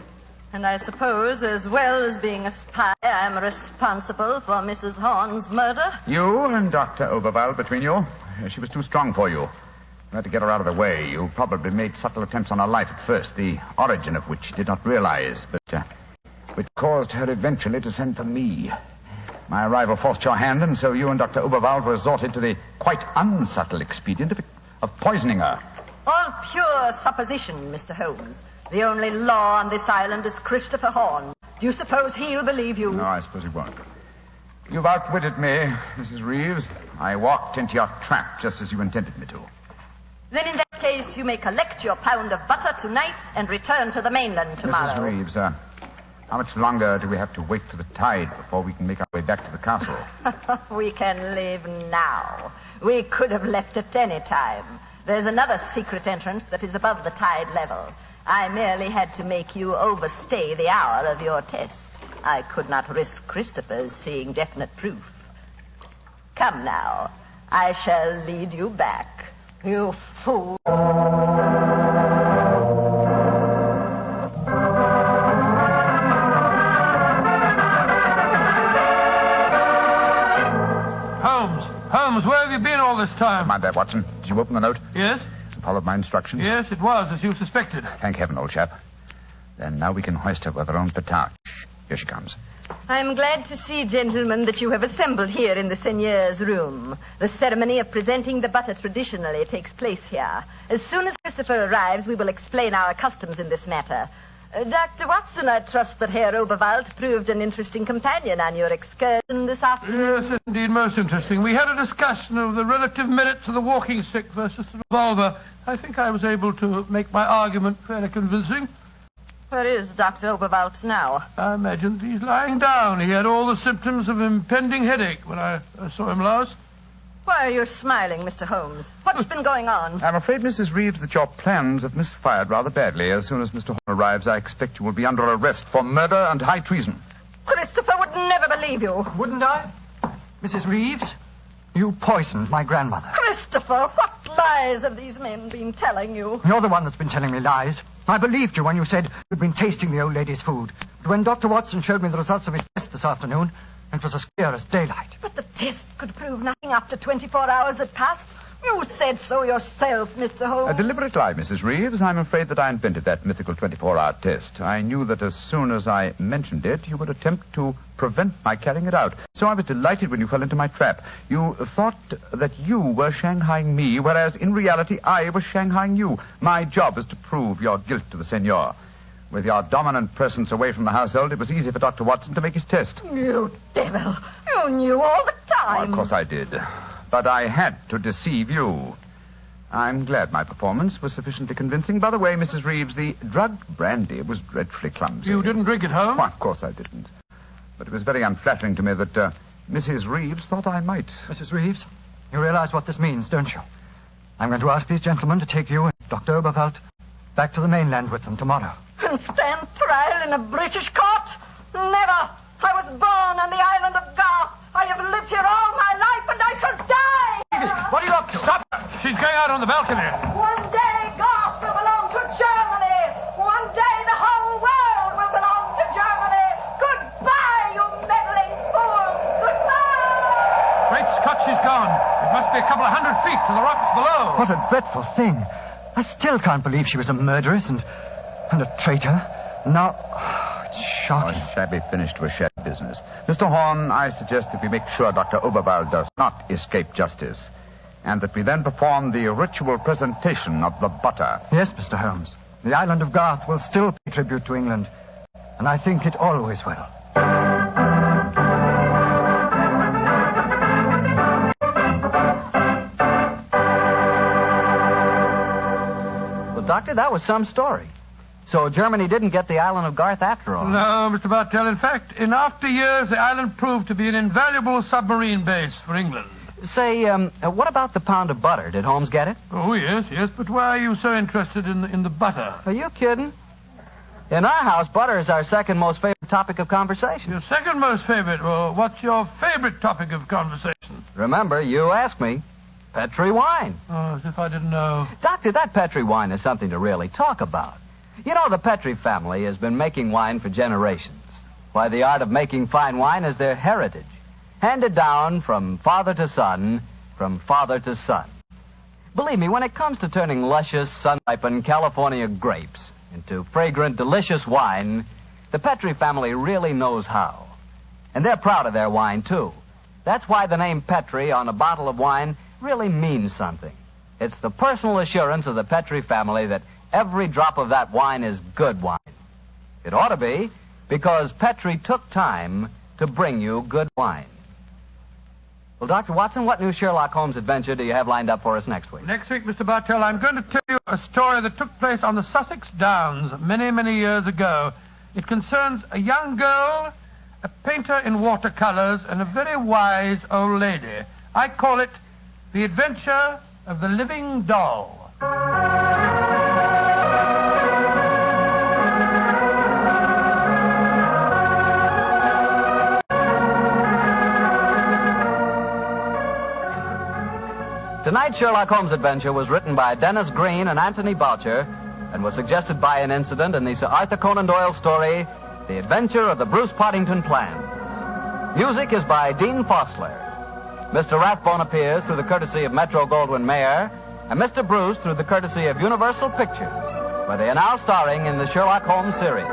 And I suppose, as well as being a spy, I'm responsible for Mrs. Horn's murder? You and Dr. Oberwald between you. She was too strong for you. You had to get her out of the way. You probably made subtle attempts on her life at first, the origin of which you did not realize, but which caused her eventually to send for me. My arrival forced your hand, and so you and Dr. Oberwald resorted to the quite unsubtle expedient of poisoning her. All pure supposition, Mr. Holmes. The only law on this island is Christopher Horn. Do you suppose he'll believe you? No, I suppose he won't. You've outwitted me, Mrs. Reeves. I walked into your trap just as you intended me to. Then in that case, you may collect your pound of butter tonight and return to the mainland tomorrow. Mrs. Reeves, how much longer do we have to wait for the tide before we can make our way back to the castle? We can leave now. We could have left at any time. There's another secret entrance that is above the tide level. I merely had to make you overstay the hour of your test. I could not risk Christopher's seeing definite proof. Come now. I shall lead you back. You fool. Holmes, where have you been all this time? Mind that, Watson. Did you open the note? Yes. You followed my instructions? Yes, it was, as you suspected. Thank heaven, old chap. Then now we can hoist her with her own petard. Here she comes. I'm glad to see, gentlemen, that you have assembled here in the seigneur's room. The ceremony of presenting the butter traditionally takes place here. As soon as Christopher arrives, we will explain our customs in this matter. Dr. Watson, I trust that Herr Oberwald proved an interesting companion on your excursion this afternoon. Yes, indeed, most interesting. We had a discussion of the relative merits of the walking stick versus the revolver. I think I was able to make my argument fairly convincing. Where is Dr. Oberwald now? I imagine he's lying down. He had all the symptoms of impending headache when I saw him last. Why are you smiling, Mr. Holmes? What's been going on? I'm afraid, Mrs. Reeves, that your plans have misfired rather badly. As soon as Mr. Horn arrives, I expect you will be under arrest for murder and high treason. Christopher would never believe you. Wouldn't I? Mrs. Reeves, you poisoned my grandmother. Christopher, what lies have these men been telling you? You're the one that's been telling me lies. I believed you when you said you'd been tasting the old lady's food. But when Dr. Watson showed me the results of his test this afternoon, it was as clear as daylight. But the tests could prove nothing after 24 hours had passed. You said so yourself, Mr. Holmes. A deliberate lie, Mrs. Reeves. I'm afraid that I invented that mythical 24-hour test. I knew that as soon as I mentioned it, you would attempt to prevent my carrying it out. So I was delighted when you fell into my trap. You thought that you were shanghaiing me, whereas in reality I was shanghaiing you. My job is to prove your guilt to the senor. With your dominant presence away from the household, it was easy for Dr. Watson to make his test. You devil. You knew all the time. Oh, of course I did. But I had to deceive you. I'm glad my performance was sufficiently convincing. By the way, Mrs. Reeves, the drugged brandy was dreadfully clumsy. You didn't drink it home? Why, of course I didn't. But it was very unflattering to me that Mrs. Reeves thought I might. Mrs. Reeves, you realize what this means, don't you? I'm going to ask these gentlemen to take you and Dr. Oberwald back to the mainland with them tomorrow. And stand trial in a British court? Never. I was born on the island of Garth. I have lived here all my life, and I shall die. What are you up to? Stop her. She's going out on the balcony. One day, Garth will belong to Germany. One day, the whole world will belong to dreadful thing. I still can't believe she was a murderess and a traitor. Now, it's shocking. A shabby finish to a shabby business. Mr. Horn, I suggest that we make sure Dr. Oberval does not escape justice, and that we then perform the ritual presentation of the butter. Yes, Mr. Holmes. The island of Garth will still pay tribute to England, and I think it always will. Well, Doctor, that was some story. So Germany didn't get the island of Garth after all. No, Mr. Bartell. In fact, in after years, the island proved to be an invaluable submarine base for England. Say, what about the pound of butter? Did Holmes get it? Oh, yes. But why are you so interested in the butter? Are you kidding? In our house, butter is our second most favorite topic of conversation. Your second most favorite? Well, what's your favorite topic of conversation? Remember, you asked me. Petri wine. Oh, as if I didn't know. Doctor, that Petri wine is something to really talk about. You know, the Petri family has been making wine for generations. Why, the art of making fine wine is their heritage, handed down from father to son, from father to son. Believe me, when it comes to turning luscious, sun-ripened California grapes into fragrant, delicious wine, the Petri family really knows how. And they're proud of their wine, too. That's why the name Petri on a bottle of wine really means something. It's the personal assurance of the Petri family that every drop of that wine is good wine. It ought to be, because Petri took time to bring you good wine. Well, Dr. Watson, what new Sherlock Holmes adventure do you have lined up for us next week? Next week, Mr. Bartell, I'm going to tell you a story that took place on the Sussex Downs many, many years ago. It concerns a young girl, a painter in watercolors, and a very wise old lady. I call it The Adventure of the Living Doll. Tonight's Sherlock Holmes adventure was written by Dennis Green and Anthony Boucher and was suggested by an incident in the Sir Arthur Conan Doyle story, The Adventure of the Bruce Poddington Plans. Music is by Dean Fosler. Mr. Rathbone appears through the courtesy of Metro-Goldwyn-Mayer, and Mr. Bruce through the courtesy of Universal Pictures, where they are now starring in the Sherlock Holmes series.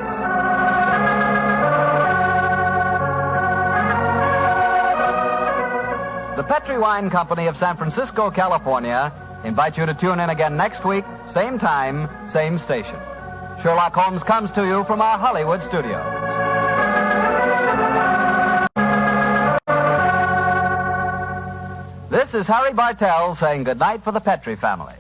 The Petri Wine Company of San Francisco, California, invite you to tune in again next week, same time, same station. Sherlock Holmes comes to you from our Hollywood studios. This is Harry Bartell saying goodnight for the Petri family.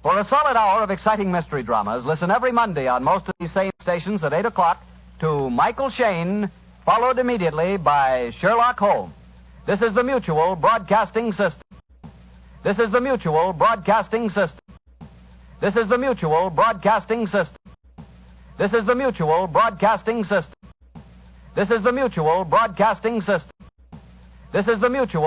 For a solid hour of exciting mystery dramas, listen every Monday on most of these same stations at 8 o'clock to Michael Shayne, followed immediately by Sherlock Holmes. This is the Mutual Broadcasting System. This is the Mutual Broadcasting System. This is the Mutual Broadcasting System. This is the Mutual Broadcasting System. This is the Mutual Broadcasting System. This is the Mutual